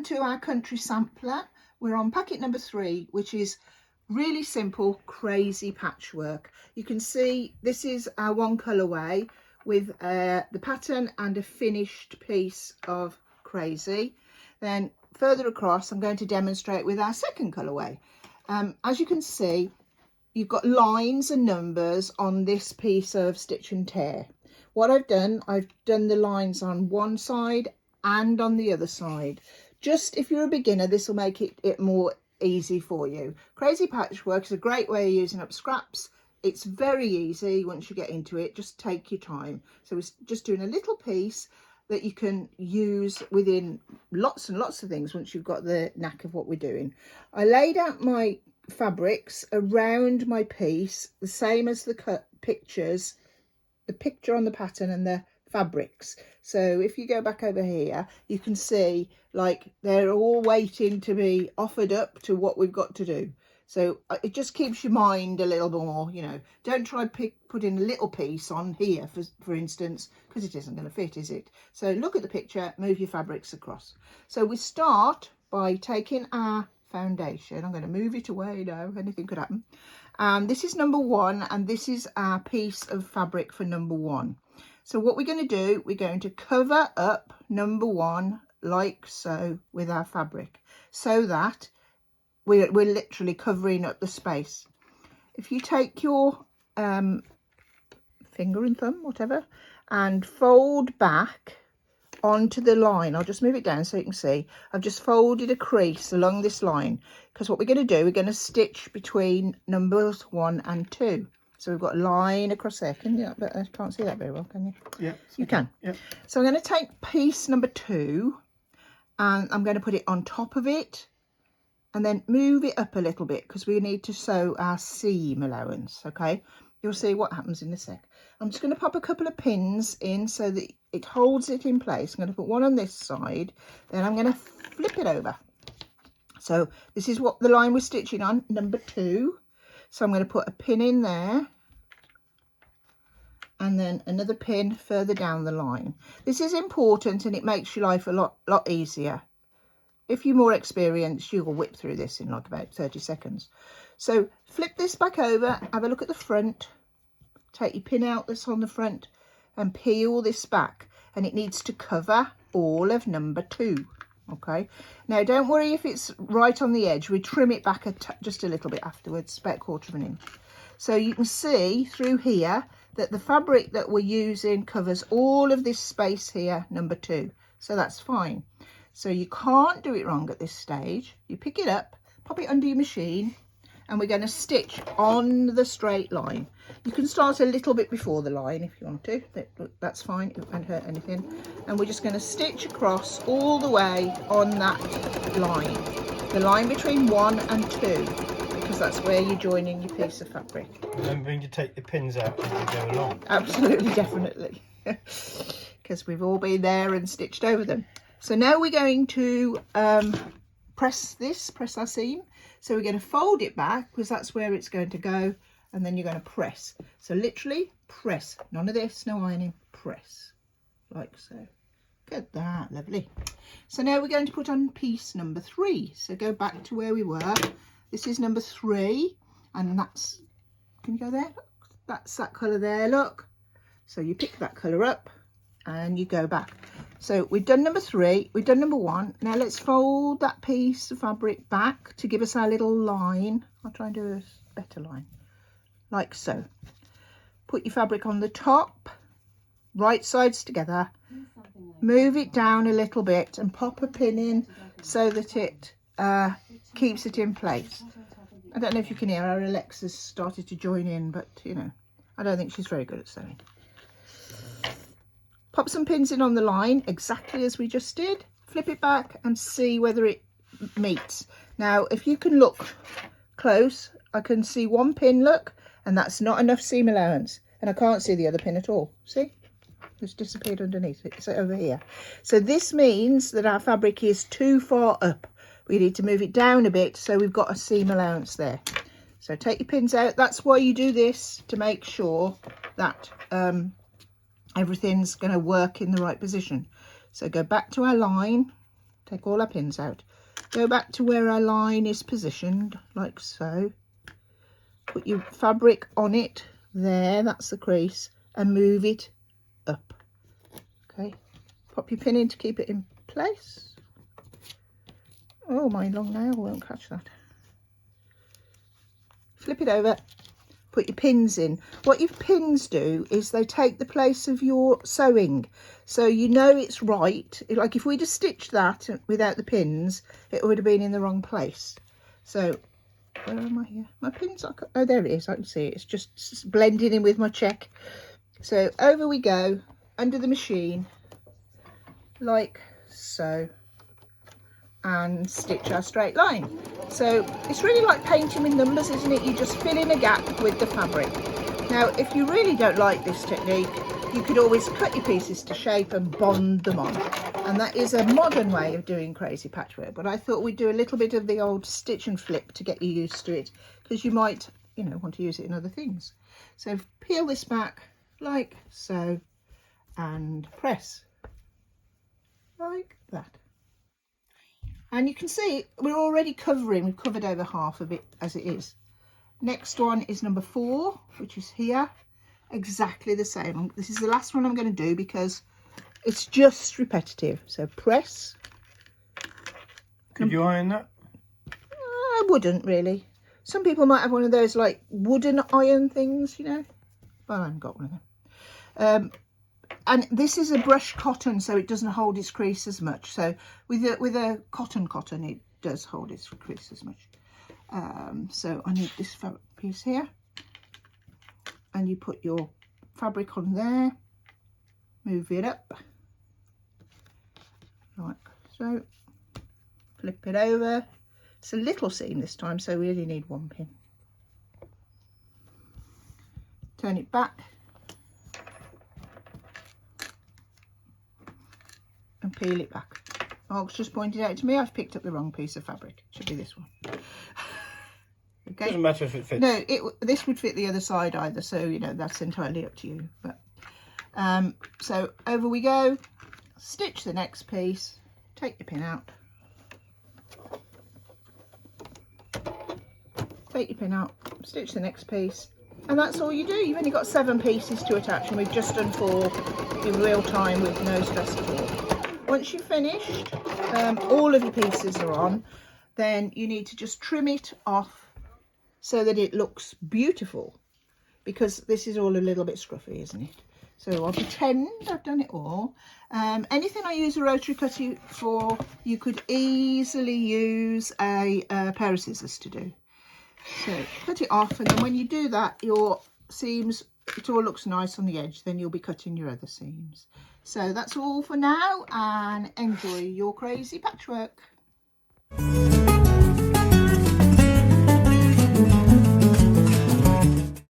to our country sampler. We're on packet number 3, which is really simple, crazy patchwork. You can see this is our one colourway with the pattern and a finished piece of crazy. Then further across, I'm going to demonstrate with our second colourway. As you can see, you've got lines and numbers on this piece of stitch and tear. What I've done the lines on one side and on the other side. Just if you're a beginner, this will make it more easy for you. Crazy Patchwork is a great way of using up scraps. It's very easy once you get into it. Just take your time. So we're just doing a little piece that you can use within lots and lots of things once you've got the knack of what we're doing. I laid out my fabrics around my piece, the same as the pictures, the picture on the pattern and the fabrics. So if you go back over here, you can see like they're all waiting to be offered up to what we've got to do. So it just keeps your mind a little more, you know. Don't try putting a little piece on here, for instance, because it isn't going to fit, is it? So look at the picture, move your fabrics across. So we start by taking our foundation. I'm going to move it away now, anything could happen. This is number 1, and this is our piece of fabric for number 1. So what we're going to do, we're going to cover up number 1 like so with our fabric, so that we're literally covering up the space. If you take your finger and thumb, whatever, and fold back onto the line, I'll just move it down so you can see. I've just folded a crease along this line, because what we're going to do, we're going to stitch between numbers 1 and 2. So we've got a line across there. Can you? I can't see that very well, can you? Yeah. You can. Yeah. So I'm going to take piece number 2 and I'm going to put it on top of it and then move it up a little bit because we need to sew our seam allowance. Okay. You'll see what happens in a sec. I'm just going to pop a couple of pins in so that it holds it in place. I'm going to put one on this side, then I'm going to flip it over. So this is what the line we're stitching on, number 2. So I'm going to put a pin in there and then another pin further down the line. This is important and it makes your life a lot easier. If you're more experienced, you will whip through this in like about 30 seconds. So flip this back over, have a look at the front, take your pin out that's on the front and peel this back, and it needs to cover all of number 2. Okay, now don't worry if it's right on the edge. We trim it back just a little bit afterwards, about 1/4 of an inch. So you can see through here that the fabric that we're using covers all of this space here, number 2. So that's fine. So you can't do it wrong at this stage. You pick it up, pop it under your machine, and we're going to stitch on the straight line. You can start a little bit before the line if you want to. That's fine, it won't hurt anything. And we're just going to stitch across all the way on that line, the line between 1 and 2, because that's where you're joining your piece of fabric. Remembering to take the pins out as we go along. Absolutely, definitely, because we've all been there and stitched over them. So now we're going to press our seam. So we're going to fold it back because that's where it's going to go, and then you're going to press. So literally press, none of this, no ironing, press like so. Get that, lovely. So now we're going to put on piece number 3. So go back to where we were. This is number 3, and that's, can you go there? That's that colour there, look. So you pick that colour up and you go back. So we've done number 3, we've done number 1. Now let's fold that piece of fabric back to give us our little line. I'll try and do a better line, like so. Put your fabric on the top, right sides together, move it down a little bit and pop a pin in so that it keeps it in place. I don't know if you can hear our Alexa's started to join in, but you know, I don't think she's very good at sewing. Pop some pins in on the line exactly as we just did, flip it back and see whether it meets. Now if you can look close, I can see one pin, look, and that's not enough seam allowance, and I can't see the other pin at all. See, it's disappeared underneath it. It's over here. So this means that our fabric is too far up. We need to move it down a bit so we've got a seam allowance there. So take your pins out. That's why you do this, to make sure that everything's going to work in the right position. So go back to our line, Take all our pins out. Go back to where our line is positioned, like so. Put your fabric on it. There, that's the crease. And move it up. Okay. Pop your pin in to keep it in place. Oh, my long nail won't catch that. Flip it over. Put your pins in. What your pins do is they take the place of your sewing, so you know it's right. Like if we'd have stitched that without the pins, it would have been in the wrong place. So where am I here? My pins are, oh, there it is. I can see it. It's just blending in with my check. So over we go under the machine like so, and stitch our straight line. So it's really like painting with numbers, isn't it? You just fill in a gap with the fabric. Now if you really don't like this technique, you could always cut your pieces to shape and bond them on, and that is a modern way of doing crazy patchwork. But I thought we'd do a little bit of the old stitch and flip to get you used to it, because you might, you know, want to use it in other things. So peel this back like so and press like that. And you can see we're already covering, we've covered over half of it as it is. Next one is number 4, which is here. Exactly the same. This is the last one I'm going to do because it's just repetitive. So press. Could you iron that? I wouldn't really. Some people might have one of those like wooden iron things, you know. But I haven't got one of them. And this is a brushed cotton, so it doesn't hold its crease as much. So with a cotton, it does hold its crease as much. So I need this fabric piece here, and you put your fabric on there, move it up like so, flip it over. It's a little seam this time, so we only need 1 pin. Turn it back and peel it back. Mark's just pointed out to me I've picked up the wrong piece of fabric. It should be this one. Okay. Doesn't matter if it fits. No, this would fit the other side either, so you know that's entirely up to you. But so over we go. Stitch the next piece. Take your pin out. Take your pin out. Stitch the next piece, and that's all you do. You've only got 7 pieces to attach, and we've just done 4 in real time with no stress at all. Once you've finished, all of your pieces are on, then you need to just trim it off so that it looks beautiful, because this is all a little bit scruffy, isn't it? So I'll pretend I've done it all. Anything I use a rotary cutter for, you could easily use a pair of scissors to do. So cut it off, and then when you do that, your seams, it all looks nice on the edge, then you'll be cutting your other seams. So that's all for now, and enjoy your crazy patchwork.